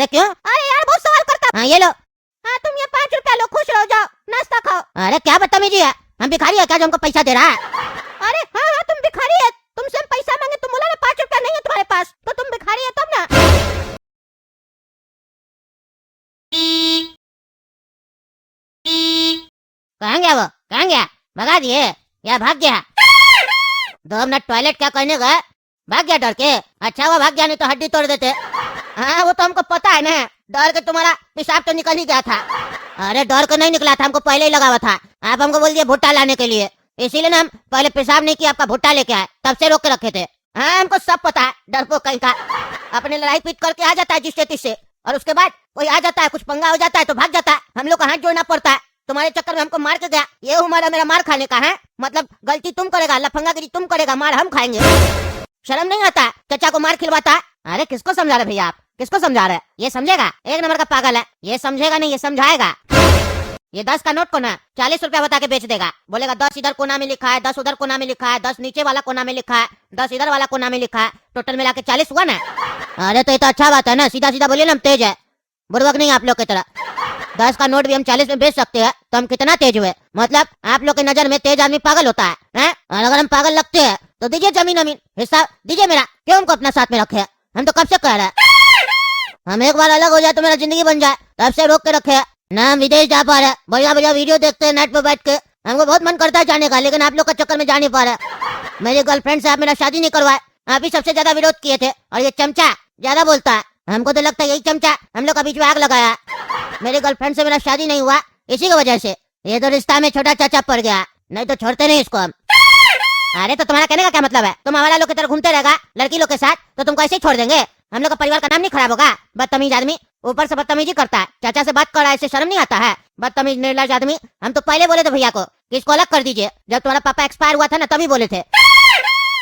अरे क्यों? अरे यार बहुत सवाल करता। हाँ ये लो। हाँ तुम ये 5 रुपया लो, खुश हो जाओ, नाश्ता खाओ। अरे क्या बदतमीजी है, हम भिखारी है क्या जो हमको पैसा दे रहा है? अरे हाँ हाँ तुम भिखारी है, तुमसे हम पैसा मांगे, तुम बोला ना 5 रुपया नहीं है तुम्हारे पास, तो तुम भिखारी है तब ना। कहाँ गया वो, कहाँ गया? भगा दिए या भाग गया? 2 मिनट टॉयलेट क्या करने गए, भाग गया डर के? अच्छा वो भाग गया, नहीं तो हड्डी तोड़ देते। हाँ वो तो हमको पता है ना, डर के तुम्हारा पेशाब तो निकल ही गया था। अरे डर के नहीं निकला था, हमको पहले ही लगा हुआ था। आप हमको बोल दिए भुट्टा लाने के लिए, इसीलिए ना हम पहले पेशाब नहीं किया, आपका भुट्टा लेके आए, तब से रोक के रखे थे। हाँ हमको सब पता है, डरपोक कहीं का अपने लड़ाई पीट करके आ जाता है जिससे तिससे, और उसके बाद कोई आ जाता है, कुछ पंगा हो जाता है तो भाग जाता है, हम लोग का हाथ जोड़ना पड़ता है। तुम्हारे चक्कर में हमको मार के गया, ये उम्र है मेरा मार खाने का है, मतलब गलती तुम करेगा, लफंगागिरी तुम करेगा, मार हम खाएंगे। शर्म नहीं आता चचा को मार खिलवाता है? अरे किसको समझा रहे भैया आप, किसको समझा रहे? ये समझेगा, एक नंबर का पागल है, ये समझेगा नहीं, ये समझाएगा। ये 10 का नोट को ना 40 रुपया बता के बेच देगा, बोलेगा 10 इधर कोना में लिखा है, 10 उधर कोना में लिखा है, 10 नीचे वाला कोना में लिखा है, 10 इधर वाला कोना में लिखा है, टोटल मिला के 40 हुआ ना। अरे तो ये तो अच्छा बात है ना, सीधा सीधा बोलिए ना, हम तेज है, बुर्बक नहीं आप लोग की तरह। 10 का नोट भी हम 40 में बेच सकते हैं, तो हम कितना तेज हुए? मतलब आप लोग की नजर में तेज आदमी पागल होता है? और अगर हम पागल लगते हैं तो दीजिए जमीन अमीन, हिस्सा दीजिए मेरा, क्यों हमको अपना साथ में रखे? हम तो कब से कह रहे हैं हम एक बार अलग हो जाए तो मेरा जिंदगी बन जाए, तब से रोक के रखे ना। हम विदेश जा पा रहे, बढ़िया बढ़िया वीडियो देखते हैं नेट पे बैठ के, हमको बहुत मन करता है जाने का, लेकिन आप लोग का चक्कर में जा नहीं पा रहे। मेरी गर्लफ्रेंड से आप मेरा शादी नहीं करवाए, आप ही सबसे ज्यादा विरोध किए थे, और ये चमचा ज्यादा बोलता है, हमको तो लगता है यही चमचा हम लोग का बीच में आग लगाया। मेरी गर्लफ्रेंड से मेरा शादी नहीं हुआ इसी की वजह से, ये तो रिश्ता में छोटा चाचा पड़ गया, नहीं तो छोड़ते नहीं इसको हम। अरे तो तुम्हारा कहने का क्या मतलब है? तुम हमारा लोग की तरह घूमते रहेगा लड़की लोग के साथ, तो तुमको ऐसे ही छोड़ देंगे? हम लोग का परिवार का नाम नहीं खराब होगा? बदतमीज आदमी, ऊपर से बदतमीजी करता है, चाचा से बात कर रहा है, इससे शर्म नहीं आता है? बदतमीज निर्लज आदमी। हम तो पहले बोले थे भैया को कि इसको अलग कर दीजिए, जब तुम्हारा पापा एक्सपायर हुआ था ना तभी बोले थे।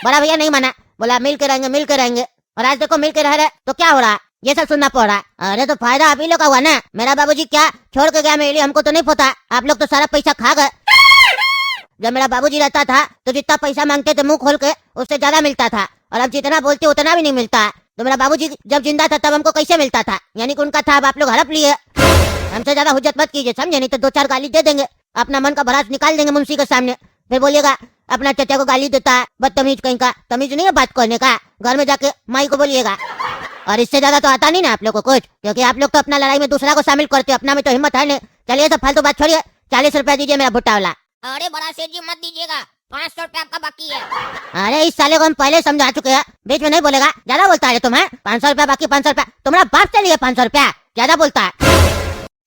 बड़ा भैया नहीं माना, बोला मिल के रहेंगे मिल के रहेंगे, और आज देखो मिल के रह रहे तो क्या हो रहा है, ये सब सुनना पड़ रहा है। अरे तो फायदा आप ही लोग का हुआ ना, मेरा बाबूजी क्या छोड़ के गया मेरे लिए हमको तो नहीं पता, आप लोग तो सारा पैसा खा गए। जब मेरा बाबूजी रहता था तो जितना पैसा मांगते थे मुंह खोल के उससे ज्यादा मिलता था, और अब जितना बोलते उतना भी नहीं मिलता है। तो मेरा बाबूजी जब जिंदा था तब हमको कैसे मिलता था, यानी कि उनका था, अब आप लोग हड़प लिए। हमसे ज्यादा हुज्जत मत कीजिए समझे, नहीं तो 2-4 गाली दे देंगे, अपना मन का भड़ास निकाल देंगे मुंशी के सामने, फिर बोलिएगा अपना चचा को गाली देता है, बदतमीज कहीं का। तमीज नहीं है बात करने का, घर में जाके माई को बोलिएगा। और इससे ज्यादा तो आता नहीं ना आप लोग को कुछ, क्योंकि आप लोग तो अपना लड़ाई में दूसरा को शामिल करते हो, अपना में तो हिम्मत है नहीं। चलिए तो फालतू बात छोड़िए, 40 रुपया दीजिए मेरा भुट्टा वाला। अरे बड़ा सेठ जी मत दीजिएगा, 500 रुपया आपका बाकी है। अरे इस साले को हम पहले समझा चुके हैं, बीच में नहीं बोलेगा, ज्यादा बोलता है तुम। 500 रुपया बाकी, 500 रुपया तुम्हारा बाप से लिए, 500 रुपया ज्यादा बोलता है।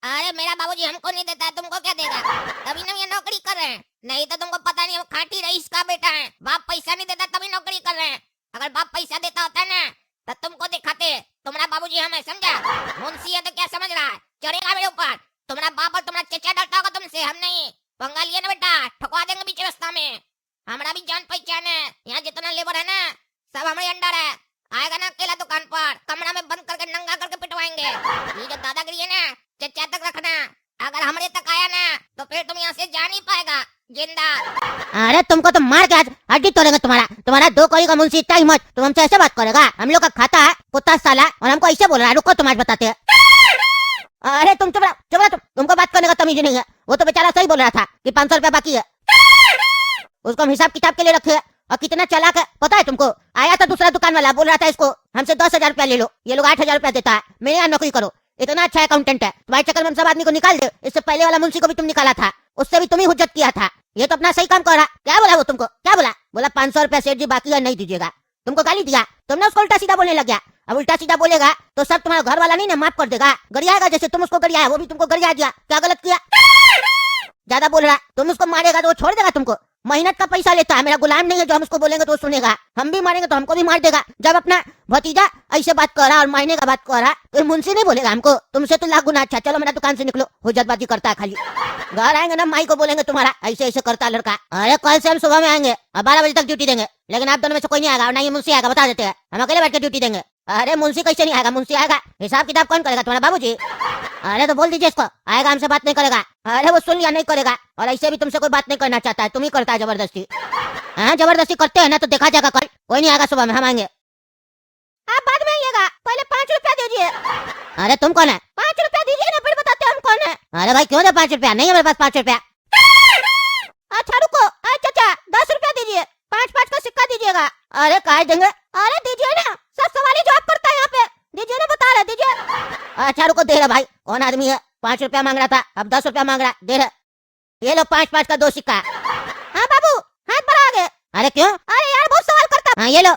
अरे मेरा बाबूजी हमको नहीं देता, तुमको क्या देगा? तभी ना ये नौकरी कर रहे हैं, नहीं तो तुमको पता नहीं, हम खाटी रईस का बेटा है, बाप पैसा नहीं देता तभी नौकरी कर रहे हैं। अगर बाप पैसा देता होता ना तो तुमको दिखाते, तुम्हारा बाबूजी हमें समझा, मुंशी है तो क्या समझ रहा है, चढ़ेगा मेरे ऊपर। तुम्हारा बाप और तुम्हारा चचा डरता होगा तुमसे, हम नहीं। पंगा लिए ना बेटा, ठुकवा देंगे बीच रास्ता में। हमारा भी जान पहचान है, यहाँ जितना लेबर है ना सब हमारे अंडर है। आएगा ना अकेला दुकान पर, कमरा में बंद करके नंगा करके पिटवाएंगे। ये जो दादागिरी है ना चचा तक रखना, अगर हमारे तक आया ना तो फिर तुम यहाँ से जा नहीं पाएगा जिंदा। अरे तुमको तो मार के आज हड्डी तोड़ेंगे तुम्हारा 2 कौड़ी का मुंशी इतना हिम्मत, तुम हमसे ऐसे बात करेगा? हम लोग का खाता है कुत्ता साला, और हमको ऐसे बोल रहा है? रुको तुम्हारे बताते हैं। अरे तुम चुप रहो, तुमको बात करने का तमीज नहीं है। वो तो बेचारा सही बोल रहा था कि 500 रुपया बाकी है, उसको हम हिसाब किताब के लिए रखे, और कितना चालाक है पता है तुमको? आया था दूसरा दुकान वाला, बोल रहा था इसको हमसे 10,000 रुपया ले लो, ये लोग 8,000 रुपया देता है, मेरे यहाँ नौकरी करो, इतना अच्छा अकाउंटेंट है। तुम्हारे चक्कर में हम सब आदमी को निकाल दे, इससे पहले वाला मुंशी को भी तुम निकाला था, उससे भी तुम ही हुज्जत किया था। ये तो अपना सही काम कर रहा। क्या बोला वो तुमको, क्या बोला 500 रुपया सेठ जी बाकी है, नहीं दीजिएगा। तुमको गाली दिया, तुमने उसको उल्टा सीधा बोलने लग गया। अब उल्टा सीधा बोलेगा तो सब तुम्हारा घर वाला नहीं ना माफ कर देगा, गरियाएगा, जैसे तुम उसको गरियाया वो भी तुमको गरिया दिया। क्या गलत किया? ज्यादा बोल रहा, तुम उसको मारेगा तो वो छोड़ देगा तुमको? मेहनत का पैसा लेता है, मेरा गुलाम नहीं है जो हम उसको बोलेंगे तो वो सुनेगा। हम भी मारेंगे तो हमको भी मार देगा। जब अपना भतीजा ऐसे बात कर रहा और मारने का बात कर रहा तो मुंशी नहीं बोलेगा हमको? तुमसे तो लाख गुना अच्छा। चलो मेरा दुकान से निकलो, हुज्जतबाजी करता है खाली। घर आएंगे ना माई को बोलेंगे तुम्हारा ऐसे ऐसे करता लड़का। अरे कल से हम सुबह में आएंगे और 12 बजे तक ड्यूटी देंगे, लेकिन आप दोनों में से कोई नहीं आएगा और ना ये मुंशी आएगा, बता देते हैं। हम अकेले बैठ के ड्यूटी देंगे। अरे मुंशी कैसे नहीं आएगा? मुंशी आएगा, हिसाब किताब कौन करेगा? तुम्हारा बाबूजी। अरे तो बोल दीजिए इसको, आएगा हमसे बात नहीं करेगा। अरे वो सुन लिया, नहीं करेगा, और ऐसे भी तुमसे कोई बात नहीं करना चाहता है, तुम ही करता है जबरदस्ती। हाँ जबरदस्ती करते हैं ना तो देखा जाएगा कल। कोई नहीं आएगा सुबह में, हम आएंगे। आप बाद में आइएगा, पहले 5 रुपया दीजिए। अरे तुम कौन है? 5 रुपया दीजिए ना, फिर बताते हम कौन है। अरे भाई क्यों दे 5 रुपया? नहीं है मेरे पास 5 रुपया। अच्छा रुको, अरे चाचा 10 रुपया दीजिए, 5-5 का सिक्का दीजिएगा। अरे काय देंगे? अरे दीजिए ना, सब सवाल जवाब करता है यहाँ पे, दीजिए ना, बता रहे, दीजिए। अच्छा रुको, दे रहा भाई। कौन आदमी है? 5 रुपया मांग रहा था, अब 10 रुपया मांग रहा, दे रहा। ये लो 5-5 का 2 सिक्का। हाँ बाबू, हाथ बढ़ा आगे। अरे क्यों? अरे यार बहुत सवाल करता। हाँ ये लो।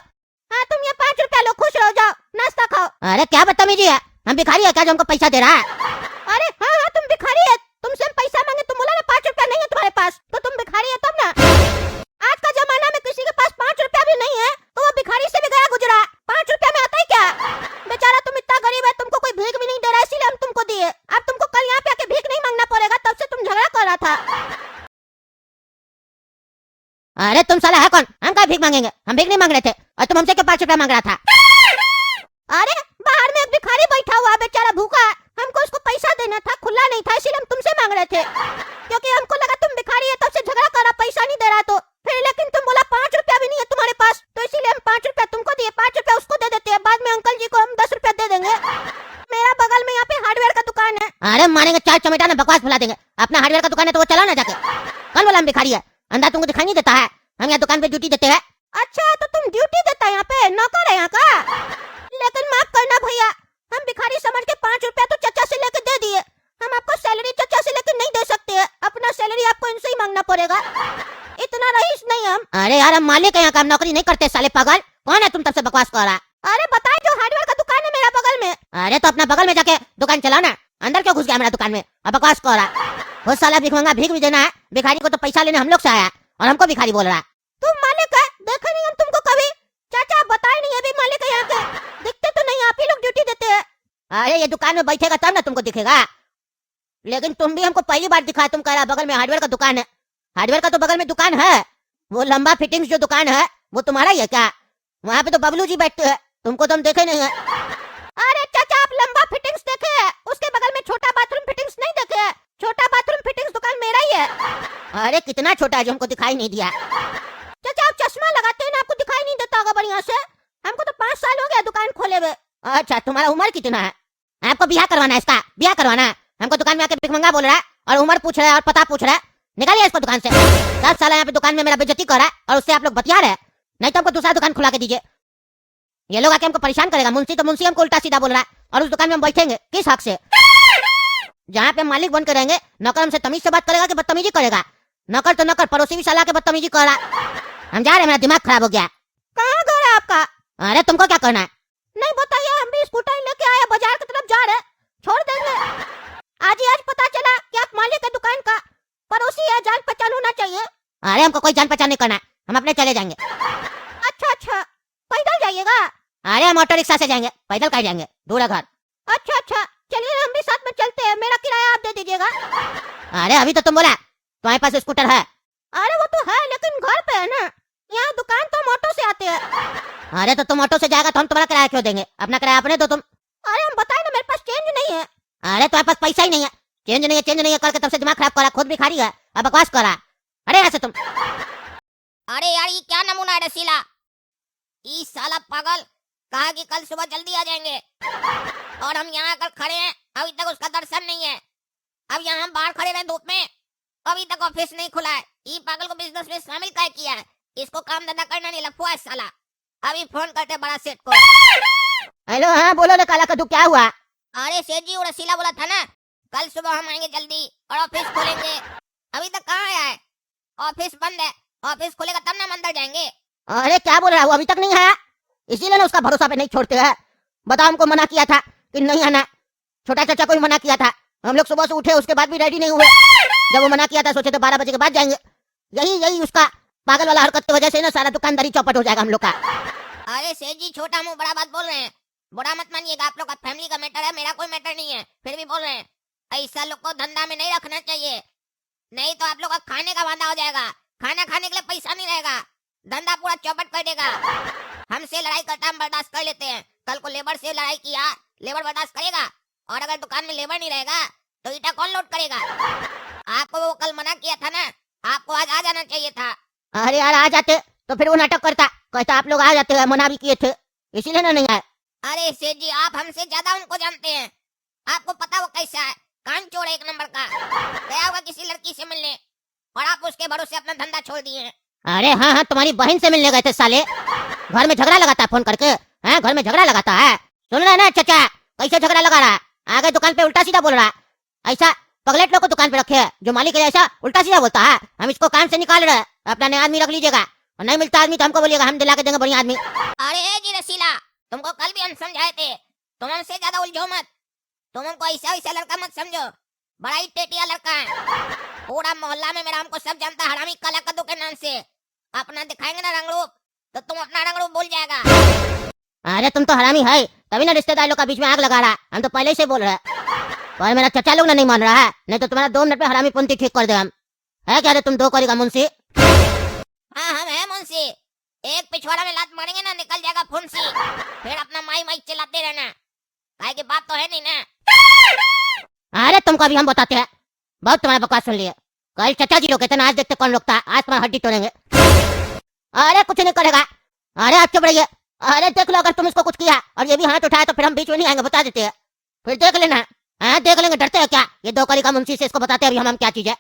हाँ तुम ये 5 रुपया लो, खुश रहो, जाओ नाश्ता खाओ। अरे क्या बदतमीजी है, हम भिखारी है क्या जो हमको पैसा दे रहा है? अरे हाँ हाँ तुम भिखारी है, तुमसे हम पैसा मांगे, तुम बोला ना 5 रुपया नहीं है तुम्हारे पास, तो तुम भिखारी है तब ना। आज का जमाना में किसी के पास 5 रुपया भी नहीं है तो वो भिखारी से भी गया गुजरा। 5 रुपया में आता ही क्या? बेचारा तुम इतना गरीब है, तुमको कोई भीख भी नहीं दे रहा, इसीलिए हम तुमको दिए। अब तुमको कल यहाँ पे आके भीख नहीं मांगना पड़ेगा, तब से तुम झगड़ा कर रहा था। अरे तुम साला है कौन? हम क्या भीख मांगेंगे? हम भीख नहीं मांग रहे थे, और तुम हमसे क्यों 5 रुपया मांग रहा था? अरे बाहर में एक भिखारी बैठा हुआ, बेचारा भूखा है, हमको उसको पैसा देना था, खुला नहीं था, इसीलिए हम तुमसे मांग रहे थे, क्योंकि हमको लगा तुम भिखारी है, तब से झगड़ा कर रहा, पैसा नहीं दे रहा तो फिर, लेकिन तुम बोला 5 रुपया भी नहीं है तुम्हारे पास, तो इसीलिए हम 5 रुपया तुमको दिए, 5 रुपया उसको दे देते हैं, बाद में अंकल जी को हम 10 रुपया दे देंगे। मेरा बगल में यहाँ पे हार्डवेयर का दुकान है। अरे मानेंगे 4 चमेटा ना, बकवास फैला देंगे। अपना हार्डवेयर का दुकान है तो वो चलाओ ना जाके। कौन बोला हम भिखारी है? अंदर तुमको दिखाई नहीं देता है? हम यहाँ दुकान पे ड्यूटी देते हैं। अच्छा तो तुम ड्यूटी देता है यहाँ पे, नौकर है यहाँ का? लेकिन माफ करना भैया, हम भिखारी समझ के 5 रुपया तो चचा से लेके दे दिए, हम आपको सैलरी चचा से लेके नहीं दे सकते हैं, अपना सैलरी आपको इनसे ही मांगना पड़ेगा, इतना रईस नहीं हम। अरे यार हम मालिक है यहाँ का, हम नौकरी नहीं करते साले पागल। कौन है तुम तब से बकवास कर रहा? अरे बताए जो हार्डवेयर का दुकान है मेरा बगल में। अरे तो अपना बगल में जाके दुकान चलाओ ना, अंदर क्यों घुस गया मेरा दुकान में और बकवास कर रहा? वो साला भीख मांगा, भीख भी देना है, भिखारी को तो पैसा लेने हम लोग से आया और हमको भिखारी बोल रहा। तुम मालिक है, देखा नहीं हम तुमको कभी? चाचा बताए नहीं अभी मालिक है यहाँ के, दिखते तो नहीं, आप ही लोग ड्यूटी देते हैं। अरे ये दुकान में बैठेगा तब ना तुमको दिखेगा, लेकिन तुम भी हमको पहली बार दिखा, तुम कह रहा बगल में हार्डवेयर का दुकान है। हार्डवेयर का तो बगल में दुकान है, वो लंबा फिटिंग्स जो दुकान है वो तुम्हारा ही है क्या? वहाँ पे तो बबलू जी बैठते हैं, तुमको तो हम देखे नहीं है। अरे चाचा आप लंबा फिटिंग्स देखे है, उसके बगल में छोटा बाथरूम फिटिंग्स नहीं देखे है? छोटा बाथरूम फिटिंग्स दुकान मेरा ही है। अरे कितना छोटा है जो हमको दिखाई नहीं दिया? चाचा आप चश्मा लगाते हैं ना, आपको दिखाई नहीं देता होगा बढ़िया से, हमको तो 5 साल हो गया दुकान खोले हुए। अच्छा तुम्हारा उम्र कितना है? आपको ब्याह करवाना है? इसका ब्याह करवाना है? हमको दुकान में आके भिखमंगा बोल रहा है और उम्र पूछ रहा है और पता पूछ रहा है, निकालिए इसको दुकान से। 10 साल यहाँ पे दुकान में मेरा बेइज्जती कर रहा है और उससे आप लोग बतिया रहे हैं, नहीं तो हमको दूसरा दुकान खुला के दीजिए। ये लोग आके हमको परेशान करेगा, मुंशी तो मुंशी हमको उल्टा सीधा बोल रहा है, और उस दुकान में हम बैठेंगे किस हक से? जहाँ पे मालिक बन के रहेंगे, नौकर हमसे तमीज से बात करेगा कि बदतमीजी करेगा? नौकर तो नौकर, पड़ोसी भी सलाह के बदतमीजी कर रहा। हम जा रहे हैं, मेरा दिमाग खराब हो गया। कहाँ गए आपका? अरे तुमको क्या करना है? नहीं बताइए, हम भी स्कूटर लेके आए, बाजार की तरफ जा रहे, छोड़ देंगे। आज ही आज पता चला कि आप मालिक है दुकान का, पड़ोसी है, जान पहचान होना चाहिए। अरे हमको कोई जान पहचान नहीं करना है, हम अपने चले जाएंगे। अच्छा अच्छा पैदल जाइएगा? अरे हम ऑटो रिक्शा से जाएंगे, पैदल कहाँ जाएंगे, दूर है घर। अच्छा अच्छा चलिए हम भी साथ में चलते हैं, मेरा किराया आप दे दीजिएगा। अरे अभी तो तुम बोला तुम्हारे पास स्कूटर है। अरे वो तो है लेकिन घर पे है ना, यहाँ दुकान तो हम ऑटो से आते हैं। अरे तो तुम ऑटो से जाएगा तो हम तुम्हारा किराया क्यों देंगे? अपना किराया अपने दो तुम। अरे हम बताए ना मेरे पास चेंज नहीं है। अरे तुम्हारे पास पैसा ही नहीं है, चेंज नहीं है करके तब से दिमाग खराब करा, खुद भिखारी है अब बकवास करा। अरे यहाँ से तुम। अरे यार ये क्या नमूना है रसीला, ये साला पागल कहा कि कल सुबह जल्दी आ जाएंगे और हम यहाँ आकर खड़े हैं, अभी तक उसका दर्शन नहीं है। अब यहाँ हम बाहर खड़े रहे धूप में, अभी तक ऑफिस नहीं खुला है। ये पागल को बिजनेस में शामिल क्या किया है? इसको काम धंधा करना नहीं, लफुआ है साला। अभी फोन करते बड़ा सेठ को। हेलो हाँ बोलो ना काला कद्दू, क्या हुआ? अरे सेठ जी वो रसीला बोला था ना कल सुबह हम आएंगे जल्दी और ऑफिस खोलेंगे, अभी तक कहाँ आया है? ऑफिस बंद है, ऑफिस खुलेगा तब ना हम अंदर जाएंगे। अरे क्या बोल रहा है, वो अभी तक नहीं आया, इसीलिए ना उसका भरोसा पे नहीं छोड़ते हैं। बताओ हमको मना किया था कि नहीं आना, छोटा चाचा को भी मना किया था, हम लोग सुबह से उठे उसके बाद भी रेडी नहीं हुए। जब वो मना किया था सोचे तो 12 बजे के बाद जाएंगे। यही उसका पागल वाला हरकत की वजह से ना सारा दुकानदारी चौपट हो जाएगा हम लोग का। अरे सेठ जी छोटा मुंह बड़ा बात बोल रहे हैं, बुरा मत मानिएगा, आप लोग का फैमिली का मैटर है, मेरा कोई मैटर नहीं है, फिर भी बोल रहे हैं। ऐसा लोग को धंधा में नहीं रखना चाहिए, नहीं तो आप लोग का खाने का वादा हो जाएगा, खाना खाने के लिए पैसा नहीं रहेगा, धंधा पूरा चौपट कर देगा। हमसे लड़ाई करता हम बर्दाश्त कर लेते हैं, कल को लेबर से लड़ाई किया, लेबर बर्दाश्त करेगा, और अगर दुकान में लेबर नहीं रहेगा तो ईटा कौन लोड करेगा? आपको वो कल मना किया था ना, आपको आज आ जाना चाहिए था। अरे यार आ जाते तो फिर वो नाटक करता, कहता आप लोग आ जाते हैं, मना भी किए थे, इसीलिए ना नहीं आए। अरे सेठ जी आप हमसे ज्यादा उनको जानते हैं, आपको पता वो कैसा है, कान चोर एक नंबर का। गया होगा किसी लड़की से मिलने और आप उसके भरोसे अपना धंधा छोड़ दिए हैं। अरे हाँ हाँ, तुम्हारी बहन से मिलने गए थे साले। घर में झगड़ा लगाता है फोन करके, हैं? घर में झगड़ा लगाता है। सुन रहे हैं ना चाचा, कैसे झगड़ा लगा रहा है? आगे दुकान पे उल्टा सीधा बोल रहा है। ऐसा पगलेट लोग को दुकान पे रखे है, जो मालिक है ऐसा उल्टा सीधा बोलता है। हम इसको काम से निकाल रहे हैं, अपना नया आदमी रख लीजिएगा, और नहीं मिलता आदमी तो हमको बोलिएगा, हम दिला के देंगे बढ़िया आदमी। अरे जी रसीला, तुमको कल भी हम समझाए थे, तुम हमसे ज्यादा उलझो मत। तुम हमको ऐसा वैसा लड़का मत समझो, बड़ा ही टेटिया लड़का है। पूरा मोहल्ला में मेरा हमको सब जानता है, हरामी काला कद्दू के नाम से। अपना दिखाएंगे ना रंग रूप तो तुम अपना रंग रूप भूल जाएगा। अरे तुम तो हरामी है, तभी ना रिश्तेदार लोग का बीच में आग लगा रहा है। हम तो पहले से बोल रहे हैं, पर मेरा चचा लोग ना नहीं मान रहा है, नहीं तो तुम्हारा 2 मिनट में हरामी पंथी ठीक कर दे हम। है क्या रे तुम दो करेगा मुंशी? हाँ हम है मुंशी, एक पिछवाड़ा में लात मारेंगे ना निकल जाएगा फुंसी। फिर अपना माई माई चिल्लाते रहना, काहे की बात तो है नहीं ना। अरे तुमको अभी हम बताते हैं, बहुत तुम्हारा बकवास सुन लिए। कल चचा जी लोग कहते ना, आज देखते कौन रोकता है, आज तुम्हारा हड्डी तोड़ेंगे। अरे कुछ नहीं करेगा, अरे आप चुप रहिए। अरे देख लो, अगर तुम इसको कुछ किया और ये भी हाथ उठाया तो फिर हम बीच में नहीं आएंगे, बता देते हैं। फिर देख लेना। हाँ देख लेंगे, डरते हैं क्या? ये 2 करी का मुंशी से इसको बताते हैं अभी हम क्या चीज है।